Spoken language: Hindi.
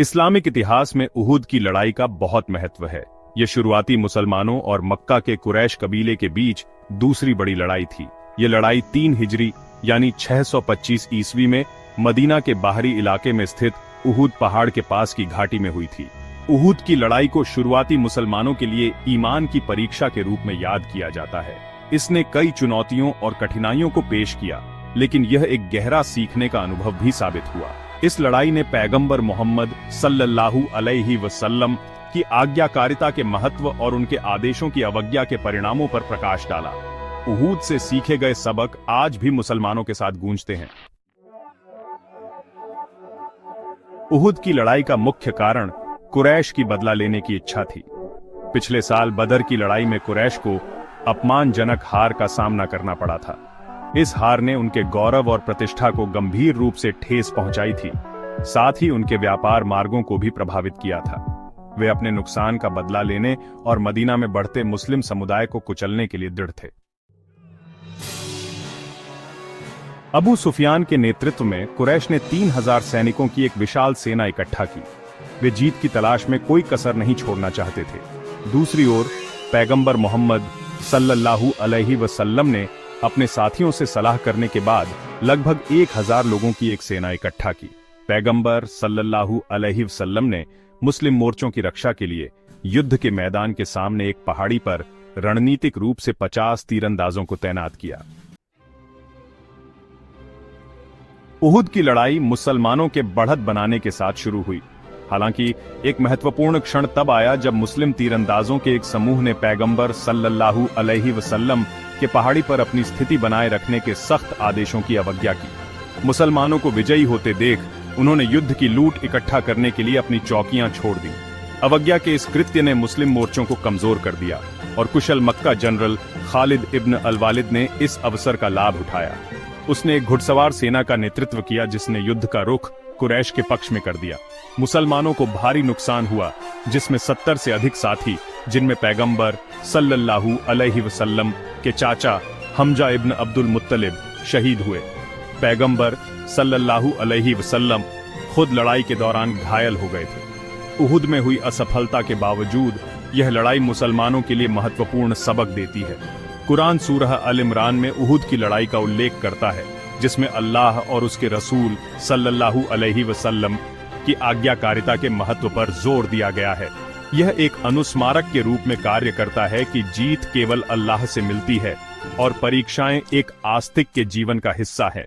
इस्लामिक इतिहास में उहुद की लड़ाई का बहुत महत्व है। यह शुरुआती मुसलमानों और मक्का के कुरैश कबीले के बीच दूसरी बड़ी लड़ाई थी। यह लड़ाई 3 हिजरी यानी 625 ईस्वी में मदीना के बाहरी इलाके में स्थित उहुद पहाड़ के पास की घाटी में हुई थी। उहुद की लड़ाई को शुरुआती मुसलमानों के लिए ईमान की परीक्षा के रूप में याद किया जाता है। इसने कई चुनौतियों और कठिनाइयों को पेश किया, लेकिन यह एक गहरा सीखने का अनुभव भी साबित हुआ। इस लड़ाई ने पैगंबर मोहम्मद सल्लल्लाहु अलैहि वसल्लम की आज्ञाकारिता के महत्व और उनके आदेशों की अवज्ञा के परिणामों पर प्रकाश डाला। उहुद से सीखे गए सबक आज भी मुसलमानों के साथ गूंजते हैं। उहुद की लड़ाई का मुख्य कारण कुरैश की बदला लेने की इच्छा थी। पिछले साल बदर की लड़ाई में कुरैश को अपमानजनक हार का सामना करना पड़ा था। इस हार ने उनके गौरव और प्रतिष्ठा को गंभीर रूप से ठेस पहुंचाई थी, साथ ही उनके व्यापार मार्गों को भी प्रभावित किया था। वे अपने नुकसान का बदला लेने और मदीना में बढ़ते मुस्लिम समुदाय को कुचलने के लिए दृढ़ थे। अबू सुफियान के नेतृत्व में कुरैश ने 3000 सैनिकों की एक विशाल सेना इकट्ठा की। वे जीत की तलाश में कोई कसर नहीं छोड़ना चाहते थे। दूसरी ओर पैगंबर मोहम्मद सल्लल्लाहु अलैहि वसल्लम ने अपने साथियों से सलाह करने के बाद लगभग 1000 लोगों की एक सेना इकट्ठा की। पैगंबर सल्लल्लाहु अलैहि वसल्लम ने मुस्लिम मोर्चों की रक्षा के लिए युद्ध के मैदान के सामने एक पहाड़ी पर रणनीतिक रूप से 50 तीरंदाजों को तैनात किया। उहुद की लड़ाई मुसलमानों के बढ़त बनाने के साथ शुरू हुई। हालांकि एक महत्वपूर्ण क्षण तब आया जब मुस्लिम तीरंदाजों के एक समूह ने पैगंबर सल्लल्लाहु अलैहि वसल्लम के पहाड़ी पर अपनी स्थिति बनाए रखने के सख्त आदेशों की अवज्ञा की। मुसलमानों को विजयी होते देख उन्होंने युद्ध की लूट इकट्ठा करने के लिए अपनी चौकियां छोड़ दी। अवज्ञा के इस कृत्य ने मुस्लिम मोर्चों को कमजोर कर दिया और कुशल मक्का जनरल खालिद इब्न अल-वालिद ने इस अवसर का लाभ उठाया। उसने एक घुड़सवार सेना का नेतृत्व किया जिसने युद्ध का रुख कुरैश के पक्ष में कर दिया। मुसलमानों को भारी नुकसान हुआ, जिसमें 70 से अधिक साथी, जिनमें पैगंबर सल्लल्लाहु अलैहि वसल्लम के चाचा हमजा इब्न अब्दुल मुत्तलिब शहीद हुए। पैगंबर सल्लल्लाहु अलैहि वसल्लम खुद लड़ाई के दौरान घायल हो गए थे। उहुद में हुई असफलता के बावजूद यह लड़ाई मुसलमानों के लिए महत्वपूर्ण सबक देती है। कुरान सूरह अल इमरान में उहुद की लड़ाई का उल्लेख करता है, जिसमें अल्लाह और उसके रसूल सल्लल्लाहु अलैहि वसल्लम की आज्ञाकारिता के महत्व पर जोर दिया गया है। यह एक अनुस्मारक के रूप में कार्य करता है कि जीत केवल अल्लाह से मिलती है और परीक्षाएं एक आस्तिक के जीवन का हिस्सा है।